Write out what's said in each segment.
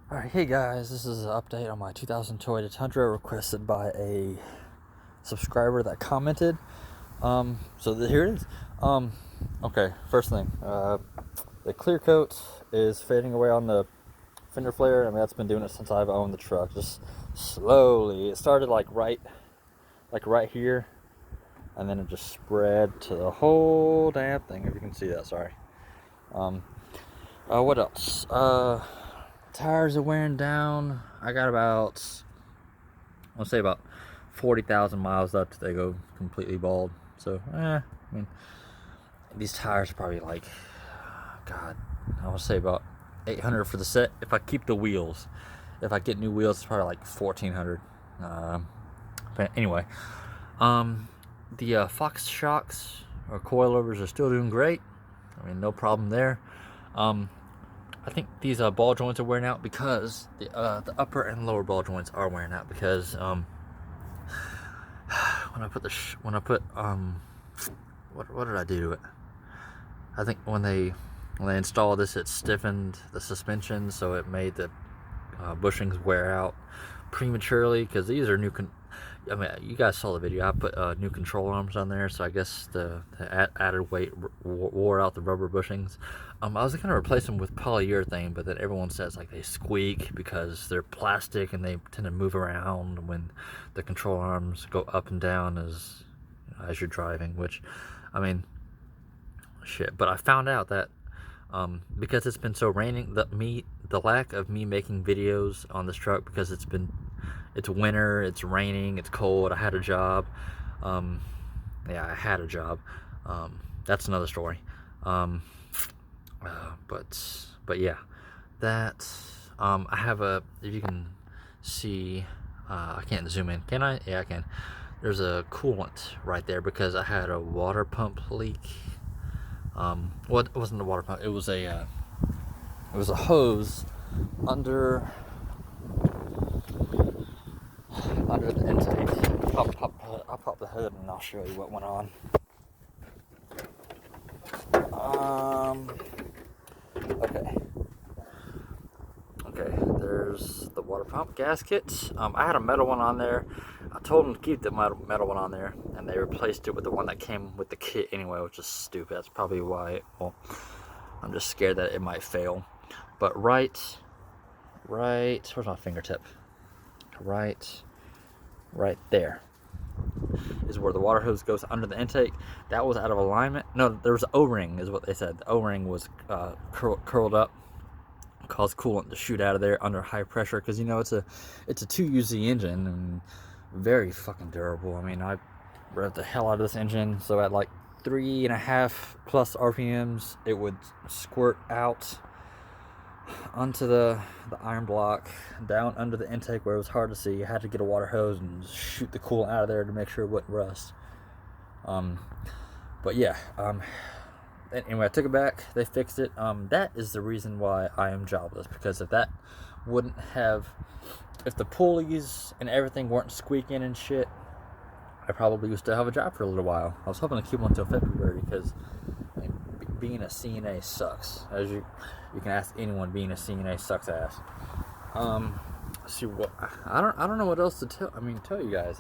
Alright, hey guys, this is an update on my 2000 Toyota Tundra requested by a subscriber that commented. Here it is. Okay, first thing, the clear coat is fading away on the fender flare. I mean, that's been doing it since I've owned the truck, just slowly. It started like right here, and then it just spread to the whole damn thing, if you can see that, sorry. What else? Tires are wearing down. I got about, I'll say about 40,000 miles left till they go completely bald. So, I mean, these tires are probably like, God, I want to say about 800 for the set. If I keep the wheels, if I get new wheels, it's probably like 1,400. But anyway, the Fox shocks or coilovers are still doing great. I mean, no problem there. I think these ball joints are wearing out because the upper and lower ball joints are wearing out because when I put what did I do to it? I think when they installed this, it stiffened the suspension, so it made the bushings wear out prematurely, because these are new. I mean, you guys saw the video. I put new control arms on there, so I guess the added weight wore out the rubber bushings. I was gonna replace them with polyurethane, but then everyone says like they squeak because they're plastic and they tend to move around when the control arms go up and down as you're driving. Which, I mean, shit. But I found out that because it's been so raining, the lack of me making videos on this truck, because it's winter, it's raining, it's cold. I had a job. Yeah, I had a job. That's another story. But yeah, that I have a. If you can see, I can't zoom in. Can I? Yeah, I can. There's a coolant right there because I had a water pump leak. Well, it wasn't a water pump. It was a hose under the intake. I'll pop the hood and I'll show you what went on. Okay, there's the water pump gasket. I had a metal one on there. I told them to keep the metal one on there, and they replaced it with the one that came with the kit anyway, which is stupid. That's probably why. Well, I'm just scared that it might fail. But right, where's my fingertip? Right there is where the water hose goes under the intake. That was out of alignment. No, there was an O-ring, is what they said. The O-ring was curled up, caused coolant to shoot out of there under high pressure, because you know it's a 2UZ engine and very fucking durable. I mean, I revved the hell out of this engine, so at like 3.5 plus RPMs, it would squirt out onto the iron block, down under the intake where it was hard to see. I had to get a water hose and shoot the coolant out of there to make sure it wouldn't rust. But yeah, anyway, I took it back. They fixed it. That is the reason why I am jobless, because if that wouldn't have, if the pulleys and everything weren't squeaking and shit, I probably would still have a job for a little while. I was hoping to keep one until February, because I mean, being a CNA sucks. As you can ask anyone, being a CNA sucks ass. Let's see what I don't know what else to tell you guys.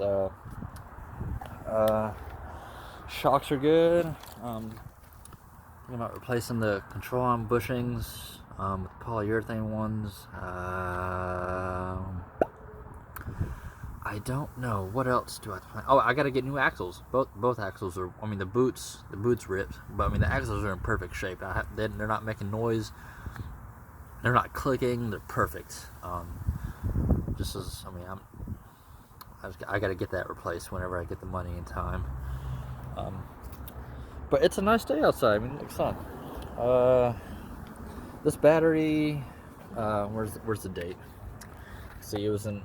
Shocks are good. Thinking about replacing the control arm bushings with polyurethane ones. I don't know. What else do I have to plan? Oh, I gotta get new axles. Both axles are. I mean, the boots ripped, but I mean the axles are in perfect shape. They're not making noise. They're not clicking. They're perfect. I gotta get that replaced whenever I get the money in time. But it's a nice day outside. I mean, it's sun. This battery. Where's the date? See, it was in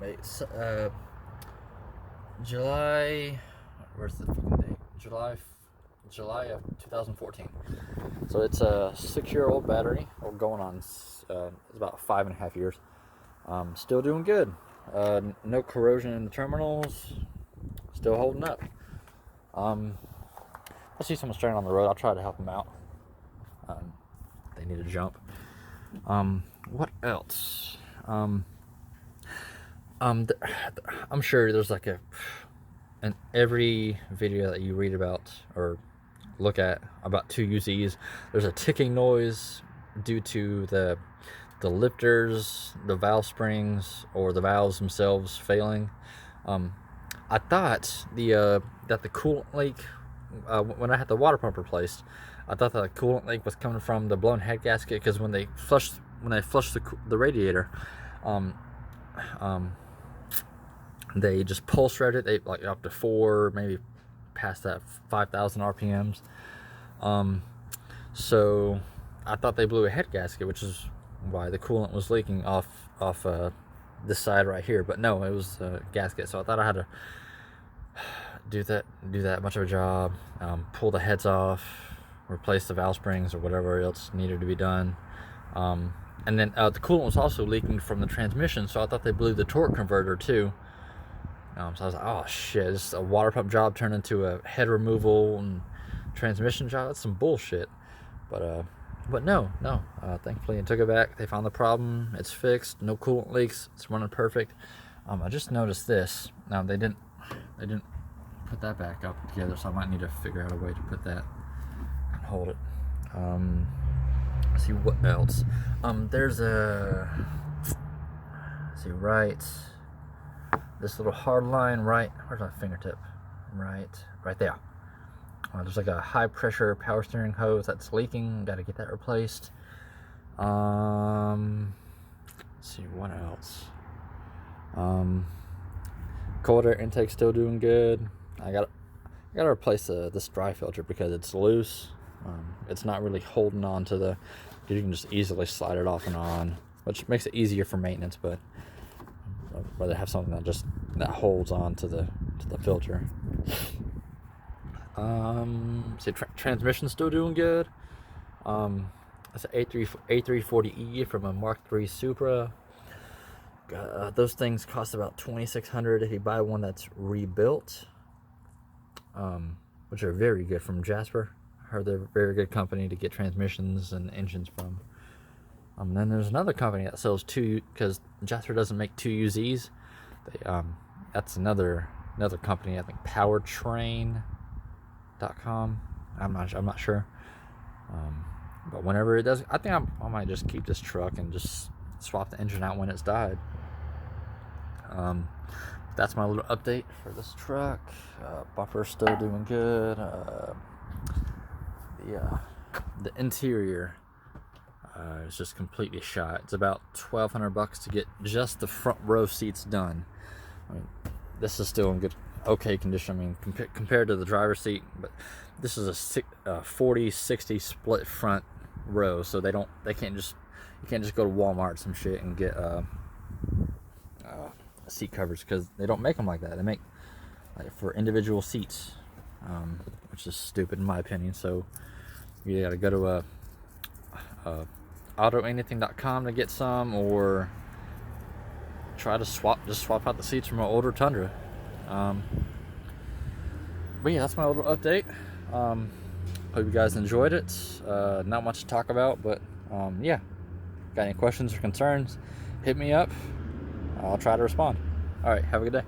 July. Where's the fucking date? July of 2014. So it's a 6-year-old battery. Or going on. It's about 5.5 years. Still doing good. No corrosion in the terminals. Still holding up. I see someone stranded on the road. I'll try to help them out. They need a jump. What else? I'm sure there's like in every video that you read about or look at about 2UZs, there's a ticking noise due to the lifters, the valve springs, or the valves themselves failing. I thought that the coolant leak, when I had the water pump replaced, I thought that the coolant leak was coming from the blown head gasket, because when they flushed the radiator, they just pulse read it. They like up to 4, maybe past that 5,000 RPMs. So I thought they blew a head gasket, which is why the coolant was leaking off this side right here. But no, it was a gasket. So I thought I had to do that much of a job, pull the heads off, replace the valve springs or whatever else needed to be done. And then the coolant was also leaking from the transmission, so I thought they blew the torque converter too. So I was like, oh shit, this is a water pump job turned into a head removal and transmission job. That's some bullshit. But no. Thankfully, I took it back. They found the problem. It's fixed. No coolant leaks. It's running perfect. I just noticed this. Now they didn't put that back up together, so I might need to figure out a way to put that and hold it. Let's see what else. There's this little hard line right. Where's my fingertip? Right there. There's like a high pressure power steering hose that's leaking. Got to get that replaced. Let's see what else. Cold air intake still doing good. I gotta replace this dry filter because it's loose. It's not really holding on to you can just easily slide it off and on, which makes it easier for maintenance. But I'd rather have something that holds on to the filter. See, transmission's still doing good. It's an A340E from a Mark III Supra. Those things cost about $2,600 if you buy one that's rebuilt, which are very good from Jasper. I heard they're a very good company to get transmissions and engines from. Then there's another company that sells because Jasper doesn't make 2UZs. That's another company. I think Powertrain.com. I'm not sure. But whenever it does, I think I might just keep this truck and just swap the engine out when it's died. That's my little update for this truck. Bumper's still doing good. The interior is just completely shot. It's about $1,200 to get just the front row seats done. I mean, this is still in okay condition. I mean, compared to the driver's seat, but this is a 40-60 split front row, so you can't just go to Walmart or some shit and get seat covers, because they don't make them like that. They make for individual seats, which is stupid in my opinion. So you gotta go to autoanything.com to get some, or try to swap out the seats from an older Tundra. But yeah, that's my little update. Hope you guys enjoyed it. Not much to talk about, but yeah. Got any questions or concerns, hit me up. I'll try to respond. All right, have a good day.